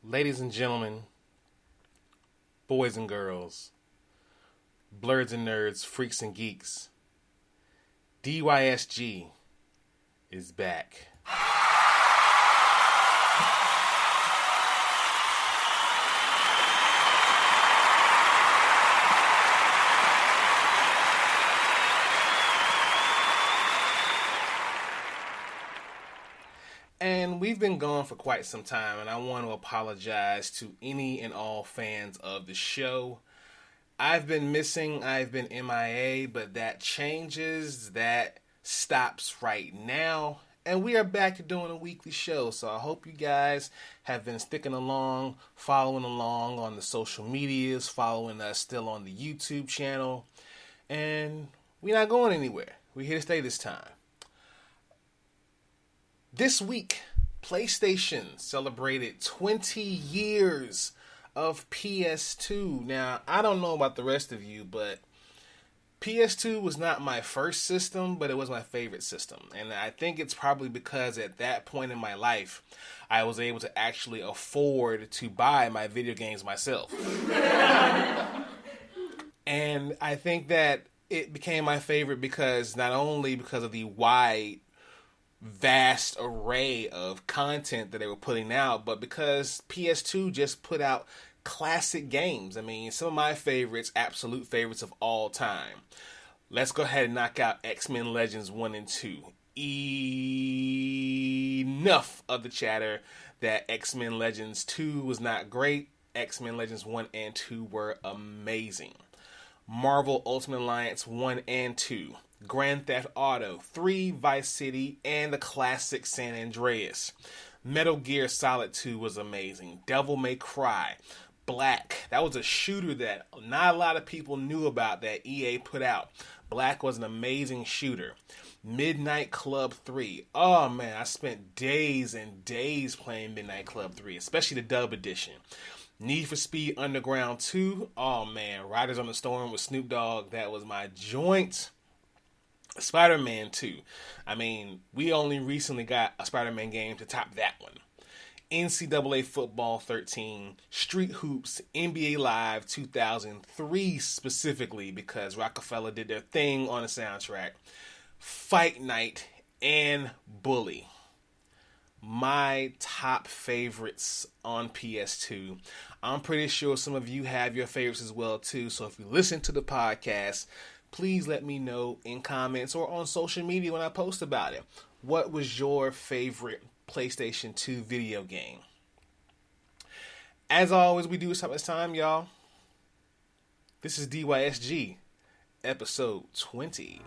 Ladies and gentlemen, boys and girls, blurs and nerds, freaks and geeks, DYSG is back. And we've been gone for quite some time, and I want to apologize to any and all fans of the show. I've been missing, I've been MIA, but that changes, that stops right now, and we are back to doing a weekly show. So I hope you guys have been sticking along, following along on the social medias, following us still on the YouTube channel, and we're not going anywhere. We're here to stay this time. This week, PlayStation celebrated 20 years of PS2. Now, I don't know about the rest of you, but PS2 was not my first system, but it was my favorite system. And I think it's probably because at that point in my life, I was able to actually afford to buy my video games myself. And I think that it became my favorite because not only because of the vast array of content that they were putting out, but because PS2 just put out classic games. I mean, some of my favorites, absolute favorites of all time. Let's go ahead and knock out X-Men Legends 1 and 2. Enough of the chatter that X-Men Legends 2 was not great. X-Men Legends 1 and 2 were amazing. Marvel Ultimate Alliance 1 and 2. Grand Theft Auto 3, Vice City, and the classic San Andreas. Metal Gear Solid 2 was amazing. Devil May Cry. Black. That was a shooter that not a lot of people knew about that EA put out. Black was an amazing shooter. Midnight Club 3. Oh man, I spent days and days playing Midnight Club 3, especially the dub edition. Need for Speed Underground 2. Oh man, Riders on the Storm with Snoop Dogg. That was my joint. Spider-Man 2. I mean, we only recently got a Spider-Man game to top that one. NCAA Football 13, Street Hoops, NBA Live 2003 specifically because Rockefeller did their thing on the soundtrack. Fight Night and Bully. My top favorites on PS2. I'm pretty sure some of you have your favorites as well too, so if you listen to the podcast, please let me know in comments or on social media when I post about it. What was your favorite PlayStation 2 video game? As always, we do this type of time, y'all. This is DYSG, episode 20.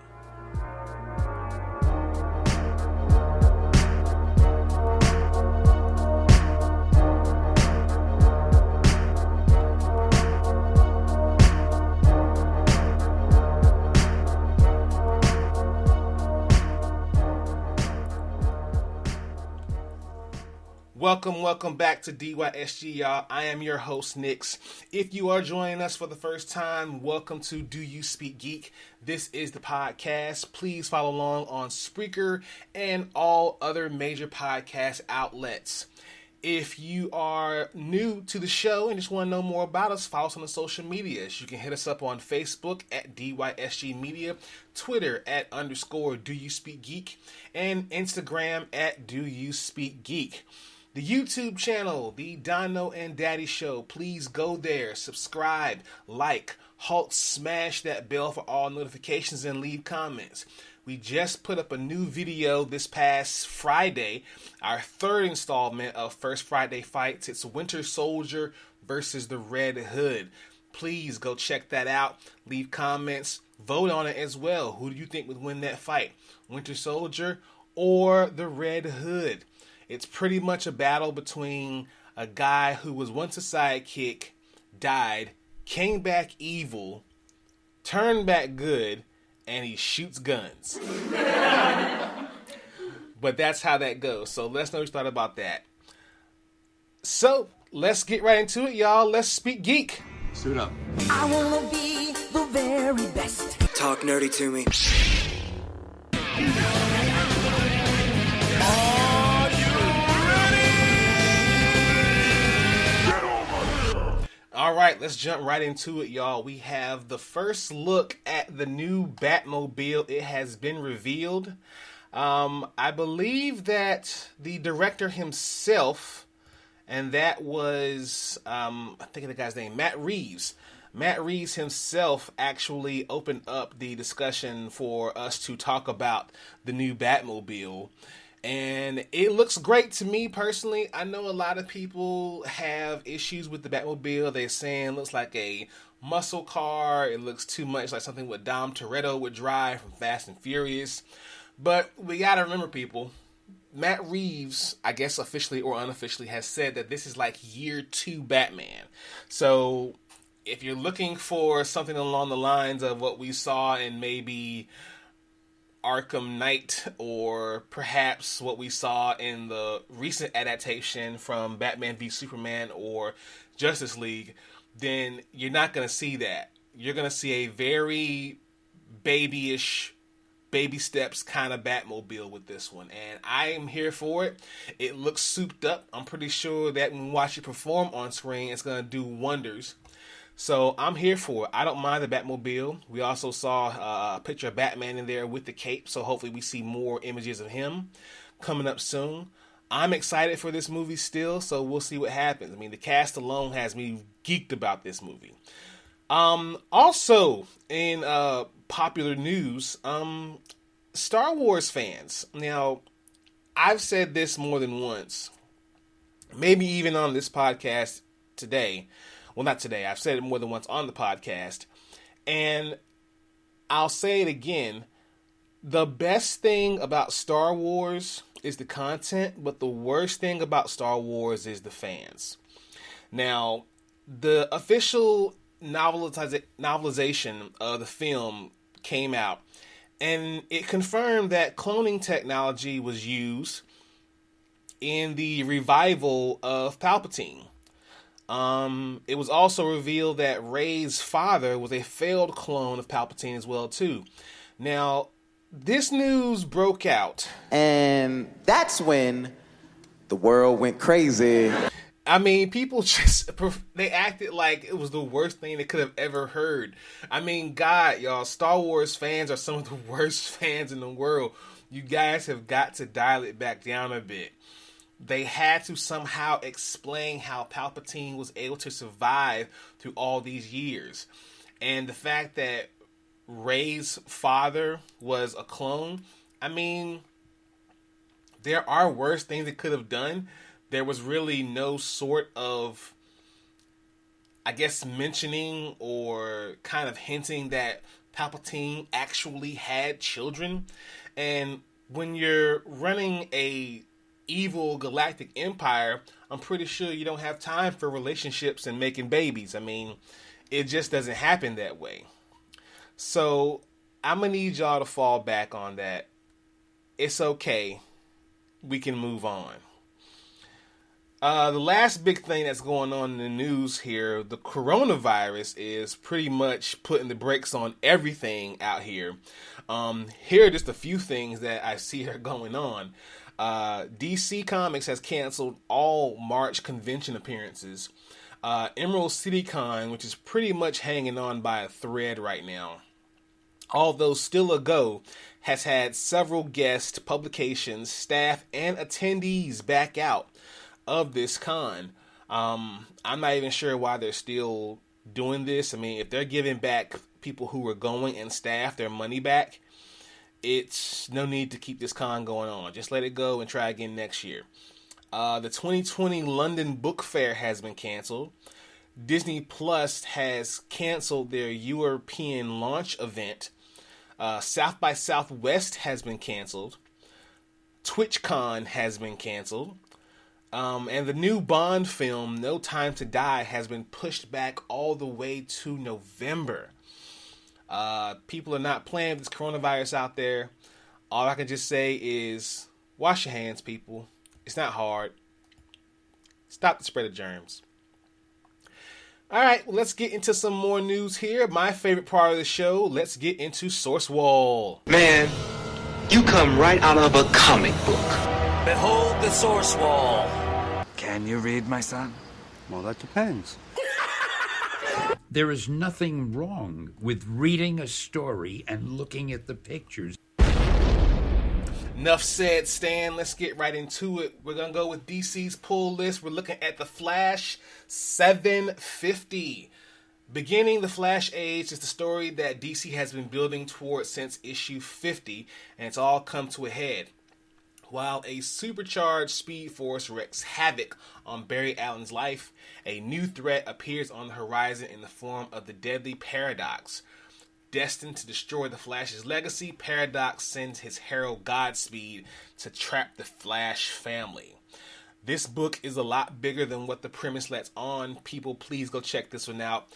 Welcome back to DYSG, y'all. I am your host, Nix. If you are joining us for the first time, welcome to Do You Speak Geek? This is the podcast. Please follow along on Spreaker and all other major podcast outlets. If you are new to the show and just want to know more about us, follow us on the social medias. You can hit us up on Facebook at DYSG Media, Twitter at _Do You Speak Geek, and Instagram at Do You Speak Geek. The YouTube channel, The Dono and Daddy Show. Please go there, subscribe, like, smash that bell for all notifications, and leave comments. We just put up a new video this past Friday, our third installment of First Friday Fights. It's Winter Soldier versus the Red Hood. Please go check that out. Leave comments. Vote on it as well. Who do you think would win that fight? Winter Soldier or the Red Hood? It's pretty much a battle between a guy who was once a sidekick, died, came back evil, turned back good, and he shoots guns. But that's how that goes. So let's know what you thought about that. So let's get right into it, y'all. Let's speak geek. Suit up. I wanna be the very best. Talk nerdy to me. Are you ready? right, let's jump right into it, y'all. We have the first look at the new Batmobile. It has been revealed. I believe that the director himself, and that was, I think of the guy's name, Matt Reeves. Matt Reeves himself actually opened up the discussion for us to talk about the new Batmobile. And it looks great to me personally. I know a lot of people have issues with the Batmobile. They're saying it looks like a muscle car. It looks too much like something what Dom Toretto would drive from Fast and Furious. But we gotta remember, people, Matt Reeves, I guess officially or unofficially, has said that this is like year 2 Batman. So if you're looking for something along the lines of what we saw in maybe Arkham Knight, or perhaps what we saw in the recent adaptation from Batman v Superman or Justice League, then you're not going to see that. You're going to see a very babyish, baby steps kind of Batmobile with this one, and I am here for it. It looks souped up. I'm pretty sure that when we watch it perform on screen, it's going to do wonders. So I'm here for it. I don't mind the Batmobile. We also saw a picture of Batman in there with the cape, so hopefully we see more images of him coming up soon. I'm excited for this movie still, so we'll see what happens. I mean, the cast alone has me geeked about this movie. Also, in popular news, Star Wars fans. Now, I've said this more than once, maybe even on this podcast today. Well, not today. I've said it more than once on the podcast. And I'll say it again. The best thing about Star Wars is the content, but the worst thing about Star Wars is the fans. Now, the official novelization of the film came out, and it confirmed that cloning technology was used in the revival of Palpatine. It was also revealed that Rey's father was a failed clone of Palpatine as well, too. Now, this news broke out. And that's when the world went crazy. I mean, people they acted like it was the worst thing they could have ever heard. I mean, God, y'all, Star Wars fans are some of the worst fans in the world. You guys have got to dial it back down a bit. They had to somehow explain how Palpatine was able to survive through all these years. And the fact that Rey's father was a clone, I mean, there are worse things they could have done. There was really no sort of, I guess, mentioning or kind of hinting that Palpatine actually had children. And when you're running a evil galactic empire, I'm pretty sure you don't have time for relationships and making babies. I mean, it just doesn't happen that way. So I'm gonna need y'all to fall back on that. It's okay. We can move on. The last big thing that's going on in the news here, the coronavirus is pretty much putting the brakes on everything out here. Here are just a few things that I see are going on. DC Comics has canceled all March convention appearances. Emerald City Con, which is pretty much hanging on by a thread right now, although still a go, has had several guests, publications, staff, and attendees back out of this con. I'm not even sure why they're still doing this. I mean, if they're giving back people who were going and staff their money back, it's no need to keep this con going on. Just let it go and try again next year. The 2020 London Book Fair has been canceled. Disney Plus has canceled their European launch event. South by Southwest has been canceled. TwitchCon has been canceled. And the new Bond film, No Time to Die, has been pushed back all the way to November. People are not playing with this coronavirus out there. All I can just say is wash your hands, people. It's not hard. Stop the spread of germs. All right, well, let's get into some more news here. My favorite part of the show, let's get into Source Wall. Man, you come right out of a comic book. Behold the Source Wall. Can you read, my son? Well, that depends. There is nothing wrong with reading a story and looking at the pictures. Enough said, Stan. Let's get right into it. We're going to go with DC's pull list. We're looking at The Flash 750. Beginning the Flash Age is the story that DC has been building towards since issue 50, and it's all come to a head. While a supercharged Speed Force wreaks havoc on Barry Allen's life, a new threat appears on the horizon in the form of the deadly Paradox. Destined to destroy the Flash's legacy, Paradox sends his herald Godspeed to trap the Flash family. This book is a lot bigger than what the premise lets on. People, please go check this one out.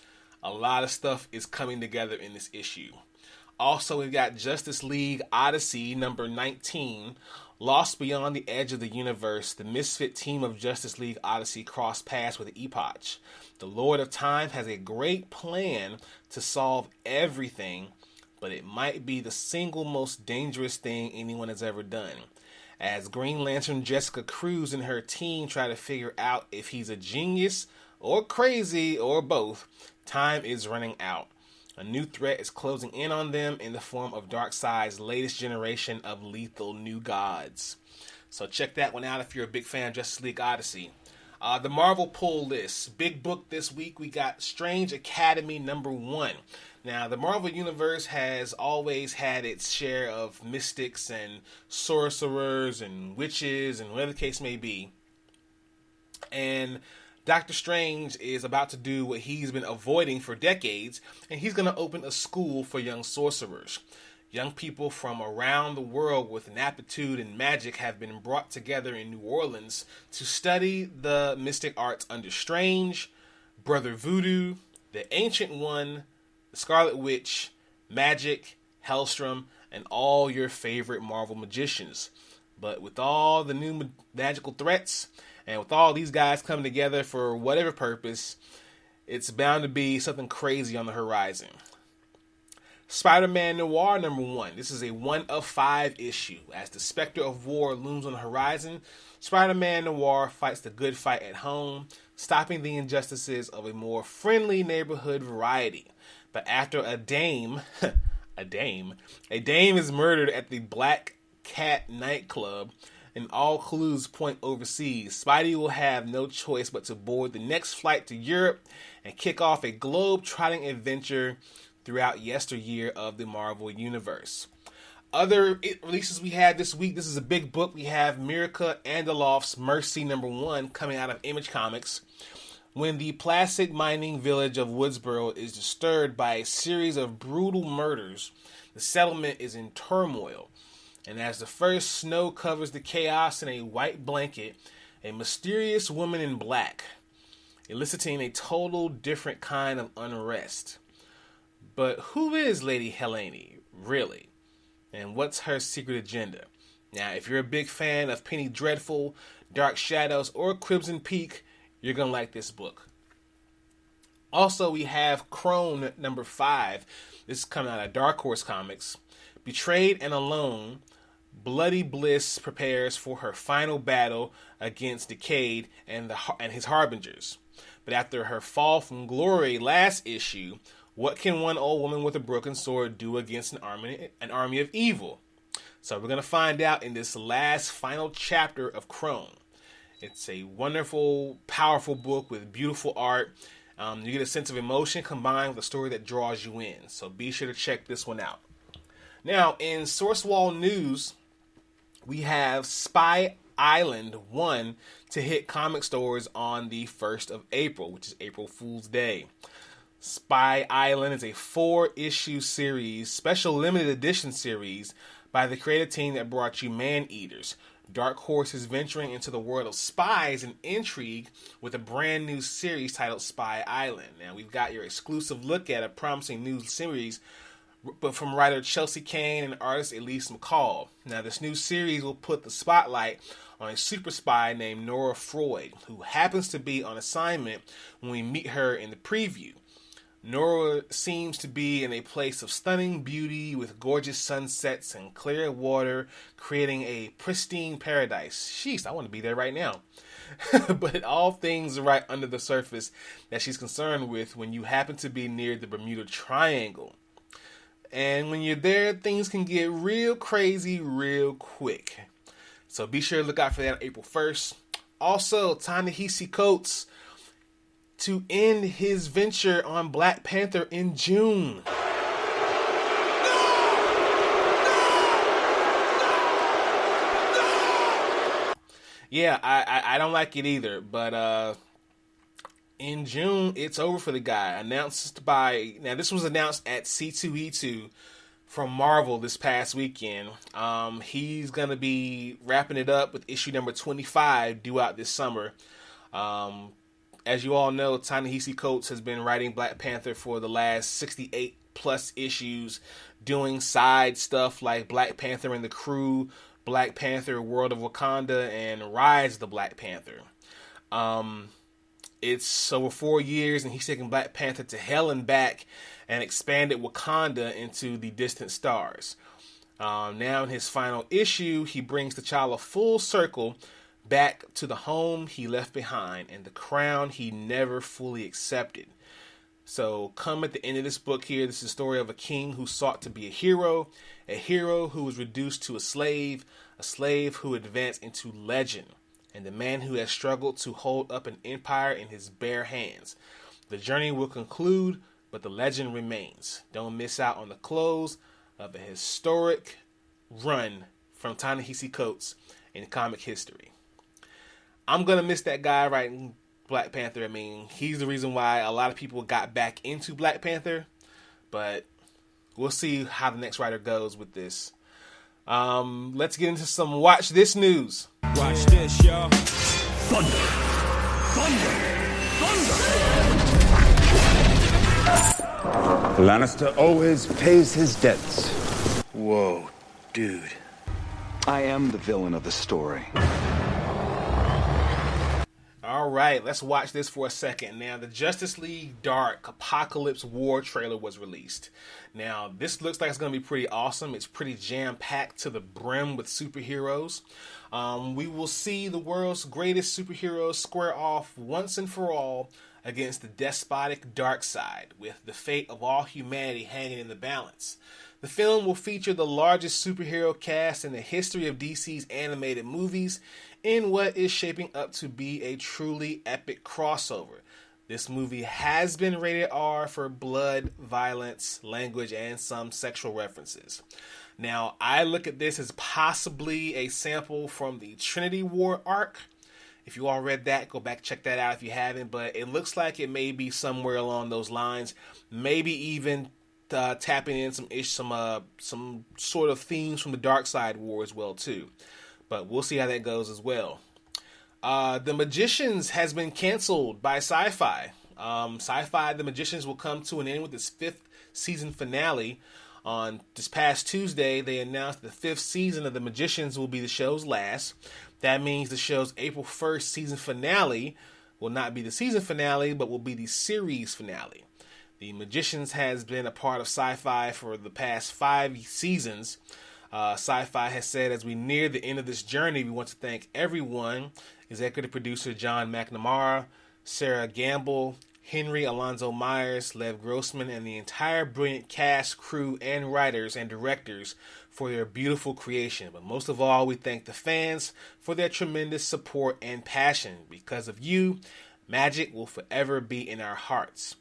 A lot of stuff is coming together in this issue. Also, we've got Justice League Odyssey number 19. Lost beyond the edge of the universe, the misfit team of Justice League Odyssey cross paths with Epoch. The Lord of Time has a great plan to solve everything, but it might be the single most dangerous thing anyone has ever done. As Green Lantern Jessica Cruz and her team try to figure out if he's a genius or crazy or both, time is running out. A new threat is closing in on them in the form of Darkseid's latest generation of lethal new gods. So check that one out if you're a big fan of Justice League Odyssey. The Marvel pull list. Big book this week. We got Strange Academy number 1. Now, the Marvel Universe has always had its share of mystics and sorcerers and witches and whatever the case may be. And Doctor Strange is about to do what he's been avoiding for decades, and he's going to open a school for young sorcerers. Young people from around the world with an aptitude in magic have been brought together in New Orleans to study the mystic arts under Strange, Brother Voodoo, the Ancient One, the Scarlet Witch, Magic, Hellstrom, and all your favorite Marvel magicians. But with all the new magical threats, and with all these guys coming together for whatever purpose, it's bound to be something crazy on the horizon. Spider-Man Noir number 1. This is a 1 of 5 issue. As the specter of war looms on the horizon, Spider-Man Noir fights the good fight at home, stopping the injustices of a more friendly neighborhood variety. But after a dame is murdered at the Black Cat nightclub, and all clues point overseas, Spidey will have no choice but to board the next flight to Europe and kick off a globe-trotting adventure throughout yesteryear of the Marvel Universe. Other releases we had this week, this is a big book. We have Mirka Andaloff's Mercy number 1 coming out of Image Comics. When the placid mining village of Woodsboro is disturbed by a series of brutal murders, the settlement is in turmoil. And as the first snow covers the chaos in a white blanket, a mysterious woman in black, eliciting a total different kind of unrest. But who is Lady Helene, really? And what's her secret agenda? Now, if you're a big fan of Penny Dreadful, Dark Shadows, or Crimson Peak, you're going to like this book. Also, we have Crone number 5. This is coming out of Dark Horse Comics. Betrayed and alone, Bloody Bliss prepares for her final battle against Decade and his Harbingers. But after her fall from glory last issue, what can one old woman with a broken sword do against an army of evil? So we're going to find out in this last final chapter of Crone. It's a wonderful, powerful book with beautiful art. You get a sense of emotion combined with a story that draws you in. So be sure to check this one out. Now, in Source Wall news, we have Spy Island 1 to hit comic stores on the 1st of April, which is April Fool's Day. Spy Island is a 4-issue series, special limited edition series, by the creative team that brought you Man-Eaters. Dark Horse is venturing into the world of spies and intrigue with a brand new series titled Spy Island. Now, we've got your exclusive look at a promising new series, but from writer Chelsea Kane and artist Elise McCall. Now, this new series will put the spotlight on a super spy named Nora Freud, who happens to be on assignment when we meet her in the preview. Nora seems to be in a place of stunning beauty with gorgeous sunsets and clear water, creating a pristine paradise. Sheesh, I want to be there right now. but all things right under the surface that she's concerned with when you happen to be near the Bermuda Triangle. And when you're there, things can get real crazy real quick. So be sure to look out for that on April 1st. Also, Ta-Nehisi Coates to end his venture on Black Panther in June. Yeah, I don't like it either, but in June, it's over for the guy. Now this was announced at C2E2 from Marvel this past weekend. He's going to be wrapping it up with issue number 25 due out this summer. As you all know, Ta-Nehisi Coates has been writing Black Panther for the last 68 plus issues, doing side stuff like Black Panther and the Crew, Black Panther, World of Wakanda, and Rise of the Black Panther. It's over 4 years, and he's taken Black Panther to hell and back and expanded Wakanda into the distant stars. Now in his final issue, he brings T'Challa full circle back to the home he left behind and the crown he never fully accepted. So come at the end of this book here, this is the story of a king who sought to be a hero who was reduced to a slave who advanced into legend, and the man who has struggled to hold up an empire in his bare hands. The journey will conclude, but the legend remains. Don't miss out on the close of a historic run from Ta-Nehisi Coates in comic history. I'm going to miss that guy writing Black Panther. I mean, he's the reason why a lot of people got back into Black Panther, but we'll see how the next writer goes with this. Let's get into some Watch This news. Watch this, y'all. Thunder! Lannister always pays his debts. Whoa, dude. I am the villain of the story. All right, let's watch this for a second. Now, the Justice League Dark Apocalypse War trailer was released. Now, this looks like it's going to be pretty awesome. It's pretty jam-packed to the brim with superheroes. We will see the world's greatest superheroes square off once and for all against the despotic dark side, with the fate of all humanity hanging in the balance. The film will feature the largest superhero cast in the history of DC's animated movies in what is shaping up to be a truly epic crossover. This movie has been rated R for blood, violence, language, and some sexual references. Now, I look at this as possibly a sample from the Trinity War arc. If you all read that, go back, check that out if you haven't. But it looks like it may be somewhere along those lines. Maybe even tapping in some sort of themes from the Dark Side War as well too. But we'll see how that goes as well. The Magicians has been canceled by Sci-Fi. Sci-Fi The Magicians will come to an end with its 5th season finale. On this past Tuesday, they announced the 5th season of The Magicians will be the show's last. That means the show's April 1st season finale will not be the season finale, but will be the series finale. The Magicians has been a part of Sci-Fi for the past 5 seasons. Sci-Fi has said, as we near the end of this journey, we want to thank everyone: executive producer John McNamara, Sarah Gamble, Henry Alonzo Myers, Lev Grossman, and the entire brilliant cast, crew, and writers and directors for their beautiful creation. But most of all, we thank the fans for their tremendous support and passion. Because of you, magic will forever be in our hearts.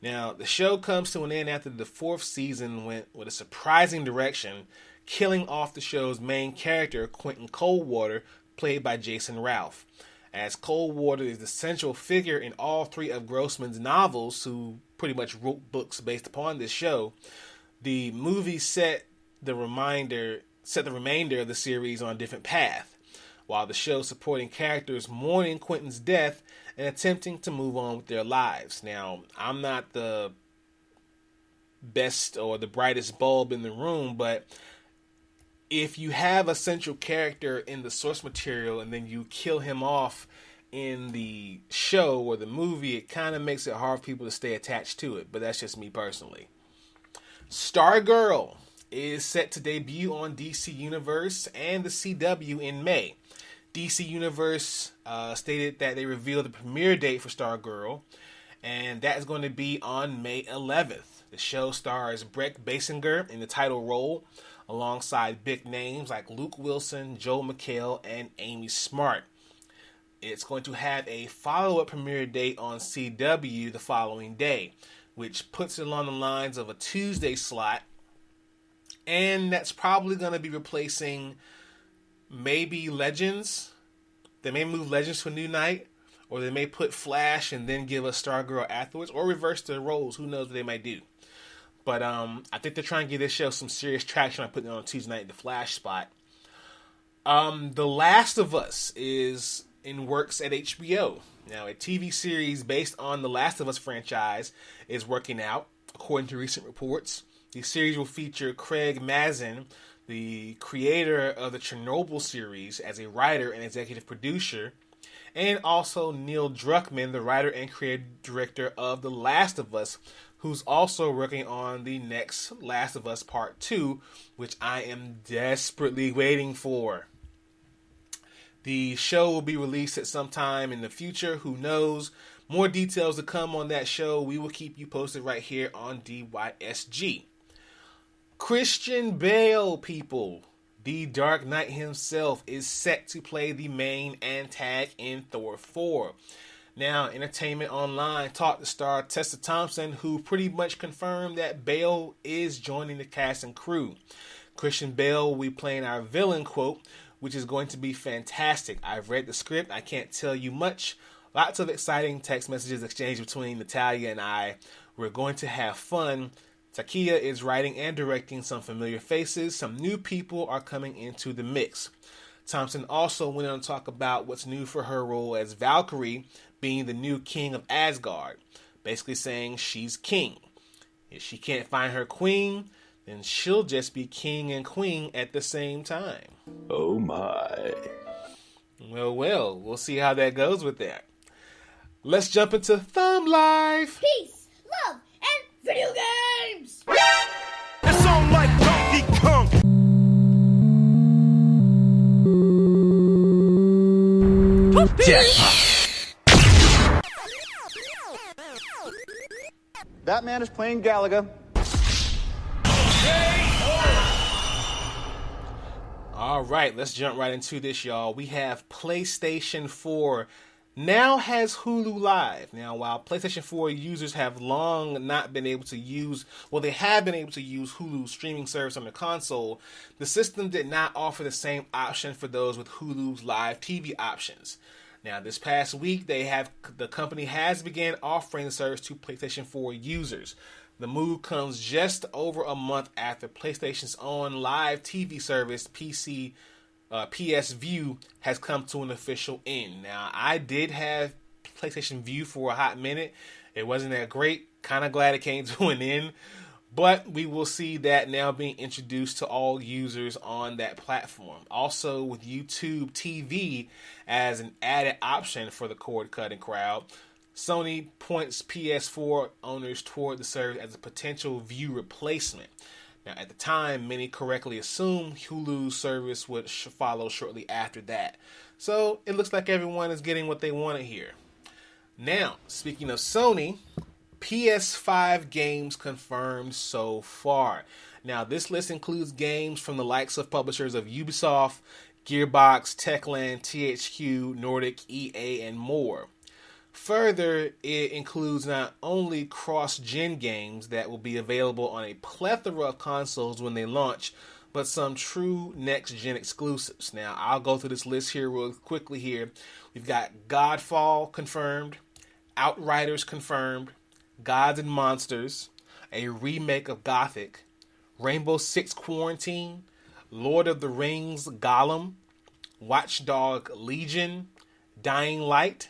Now, the show comes to an end after the 4th season went with a surprising direction, killing off the show's main character, Quentin Coldwater, played by Jason Ralph. As Coldwater is the central figure in all 3 of Grossman's novels, who pretty much wrote books based upon this show, the movie set the remainder of the series on a different path, while the show's supporting characters mourning Quentin's death and attempting to move on with their lives. Now, I'm not the best or the brightest bulb in the room, but if you have a central character in the source material and then you kill him off in the show or the movie, it kind of makes it hard for people to stay attached to it. But that's just me personally. Stargirl is set to debut on DC Universe and the CW in May. DC Universe stated that they revealed the premiere date for Stargirl, and that is going to be on May 11th. The show stars Brett Basinger in the title role, alongside big names like Luke Wilson, Joel McHale, and Amy Smart. It's going to have a follow-up premiere date on CW the following day, which puts it along the lines of a Tuesday slot, and that's probably going to be replacing maybe Legends. They may move Legends to a new night, or they may put Flash and then give us Stargirl afterwards, or reverse the roles. Who knows what they might do. But I think they're trying to give this show some serious traction by putting it on Tuesday night in the Flash spot. The Last of Us is in works at HBO. Now, a TV series based on the Last of Us franchise is working out, according to recent reports. The series will feature Craig Mazin, the creator of the Chernobyl series, as a writer and executive producer, and also Neil Druckmann, the writer and creative director of The Last of Us, who's also working on the next Last of Us Part 2, which I am desperately waiting for. The show will be released at some time in the future. Who knows? More details to come on that show. We will keep you posted right here on DYSG. Christian Bale, people. The Dark Knight himself is set to play the main antag in Thor 4. Now, Entertainment Online talked to star Tessa Thompson, who pretty much confirmed that Bale is joining the cast and crew. Christian Bale will be playing our villain, quote, which is going to be fantastic. I've read the script. I can't tell you much. Lots of exciting text messages exchanged between Natalia and I. We're going to have fun. Takia is writing and directing some familiar faces. Some new people are coming into the mix. Thompson also went on to talk about what's new for her role as Valkyrie, being the new king of Asgard. Basically saying she's king. If she can't find her queen, then she'll just be king and queen at the same time. Oh my. Well, we'll see how that goes with that. Let's jump into Thumb Life. Peace, love, and video games! It's on like Donkey Kong. Batman is playing Galaga. All right, let's jump right into this, y'all. We have PlayStation 4 now has Hulu Live. Now, while PlayStation 4 users have long not been able to use, well, they have been able to use Hulu's streaming service on the console, the system did not offer the same option for those with Hulu's live TV options. Now, this past week, the company has began offering the service to PlayStation 4 users. The move comes just over a month after PlayStation's own live TV service, PS View, has come to an official end. Now, I did have PlayStation View for a hot minute. It wasn't that great. Kind of glad it came to an end. But we will see that now being introduced to all users on that platform. Also, with YouTube TV as an added option for the cord-cutting crowd, Sony points PS4 owners toward the service as a potential View replacement. Now, at the time, many correctly assumed Hulu's service would follow shortly after that. So, it looks like everyone is getting what they wanted here. Now, speaking of Sony, PS5 games confirmed so far. Now, this list includes games from the likes of publishers of Ubisoft, Gearbox, Techland, THQ, Nordic, EA, and more. Further, it includes not only cross-gen games that will be available on a plethora of consoles when they launch, but some true next-gen exclusives. Now, I'll go through this list here real quickly here. We've got Godfall confirmed, Outriders confirmed, Gods and Monsters, a remake of Gothic, Rainbow Six Quarantine, Lord of the Rings Gollum, Watchdog Legion, Dying Light.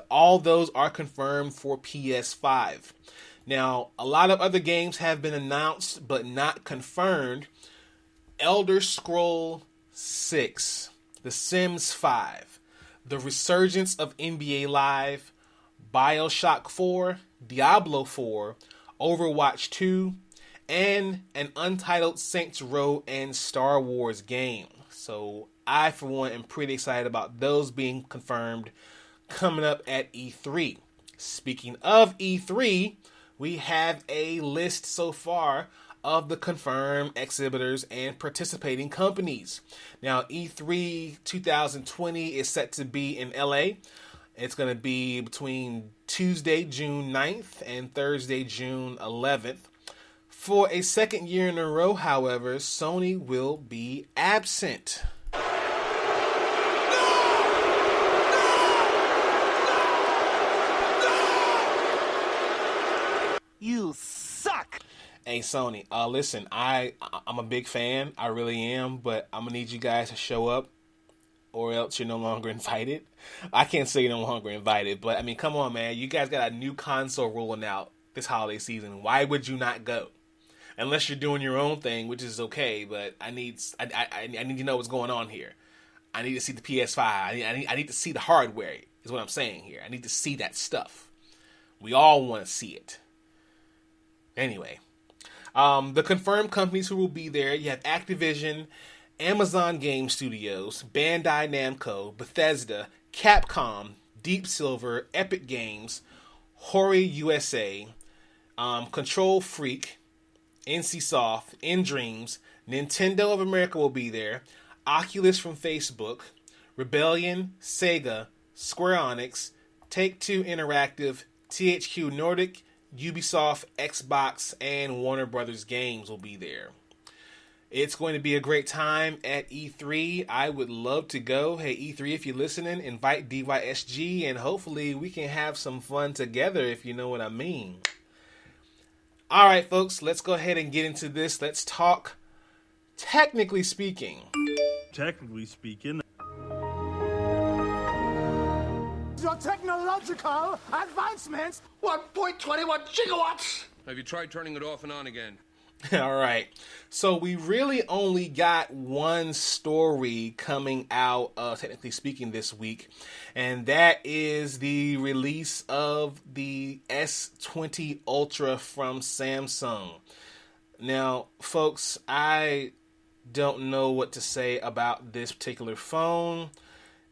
All those are confirmed for PS5. Now, a lot of other games have been announced but not confirmed. Elder Scroll 6, The Sims 5, The Resurgence of NBA Live, BioShock 4, Diablo 4, Overwatch 2, and an untitled Saints Row and Star Wars game. So I, for one, am pretty excited about those being confirmed coming up at E3. Speaking of E3, we have a list so far of the confirmed exhibitors and participating companies. Now, E3 2020 is set to be in LA. It's going to be between Tuesday, June 9th and Thursday, June 11th. For a second year in a row, however, Sony will be absent. You suck! Hey, Sony, listen, I'm a big fan. I really am, but I'm going to need you guys to show up or else you're no longer invited. I can't say you're no longer invited, but I mean, come on, man. You guys got a new console rolling out this holiday season. Why would you not go? Unless you're doing your own thing, which is okay, but I need to know what's going on here. I need to see the PS5. I need to see the hardware, is what I'm saying here. I need to see that stuff. We all want to see it. Anyway, the confirmed companies who will be there, you have Activision, Amazon Game Studios, Bandai Namco, Bethesda, Capcom, Deep Silver, Epic Games, Hori USA, Control Freak, NCSoft, InDreams, Nintendo of America will be there, Oculus from Facebook, Rebellion, Sega, Square Enix, Take-Two Interactive, THQ Nordic, Ubisoft, Xbox, and Warner Brothers Games will be there. It's going to be a great time at E3. I would love to go. Hey, E3, if you're listening, invite DYSG, and hopefully we can have some fun together, if you know what I mean. All right, folks, let's go ahead and get into this. Let's talk technically speaking. Technically speaking. Your technological advancements. 1.21 gigawatts! Have you tried turning it off and on again? All right. So we really only got one story coming out, technically speaking, this week. And that is the release of the S20 Ultra from Samsung. Now, folks, I don't know what to say about this particular phone,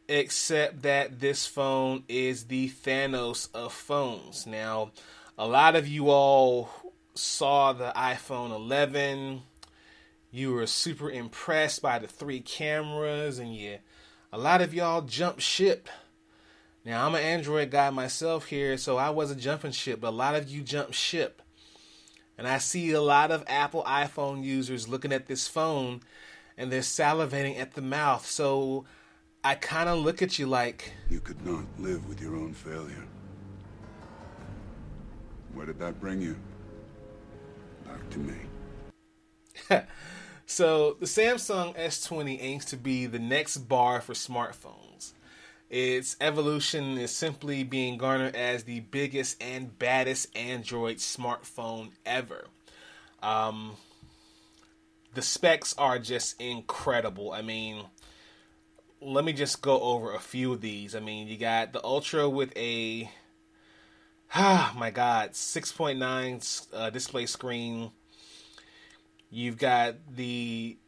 except that this phone is the Thanos of phones. Now, a lot of you all saw the iPhone 11. You were super impressed by the 3 cameras, and a lot of y'all jumped ship. Now, I'm an Android guy myself here, so I wasn't jumping ship, but a lot of you jumped ship. And I see a lot of Apple iPhone users looking at this phone, and they're salivating at the mouth. So I kind of look at you like, You could not live with your own failure. Where did that bring you? Back to me. So the Samsung S20 aims to be the next bar for smartphones. Its evolution is simply being garnered as the biggest and baddest Android smartphone ever. The specs are just incredible. I mean, let me just go over a few of these. I mean, you got the Ultra with a, my God, 6.9 display screen. You've got the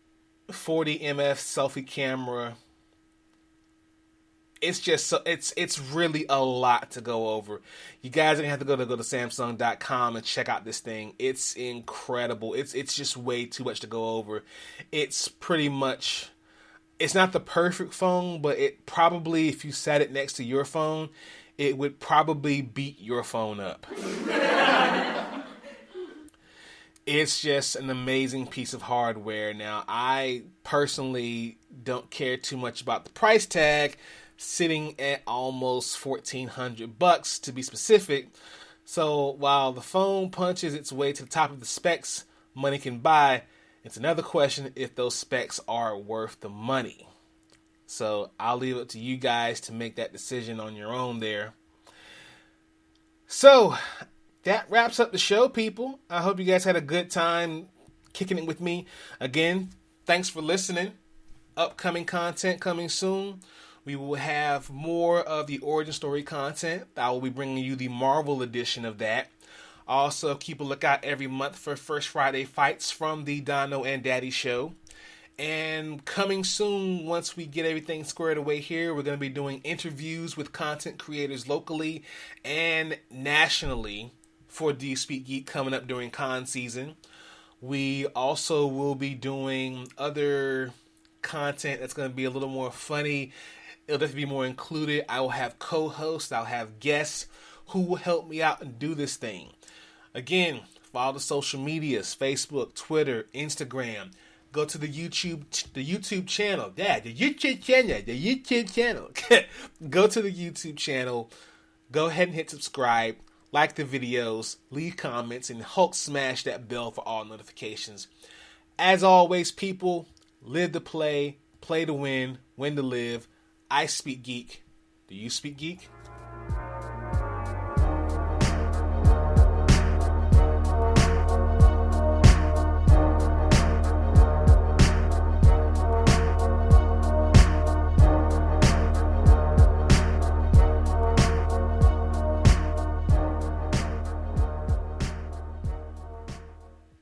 40 MF selfie camera. It's just so it's really a lot to go over. You guys are gonna have to go to Samsung.com and check out this thing. It's incredible. It's just way too much to go over. It's pretty much, it's not the perfect phone, but it probably, if you sat it next to your phone, it would probably beat your phone up. It's just an amazing piece of hardware. Now, I personally don't care too much about the price tag, sitting at almost $1,400 to be specific. So while the phone punches its way to the top of the specs money can buy, it's another question if those specs are worth the money. So I'll leave it to you guys to make that decision on your own there. So that wraps up the show, people. I hope you guys had a good time kicking it with me. Again, thanks for listening. Upcoming content coming soon. We will have more of the origin story content. I will be bringing you the Marvel edition of that. Also, keep a lookout every month for First Friday Fights from the Dono and Daddy Show. And coming soon, once we get everything squared away here, we're going to be doing interviews with content creators locally and nationally for Do You Speak Geek coming up during con season. We also will be doing other content that's going to be a little more funny. It'll definitely be more included. I will have co-hosts. I'll have guests who will help me out and do this thing. Again, follow the social medias, Facebook, Twitter, Instagram. Go to the YouTube channel. Yeah, the YouTube channel. Go to the YouTube channel. Go ahead and hit subscribe. Like the videos. Leave comments. And Hulk smash that bell for all notifications. As always, people, live to play to win to live. I speak geek. Do you speak geek?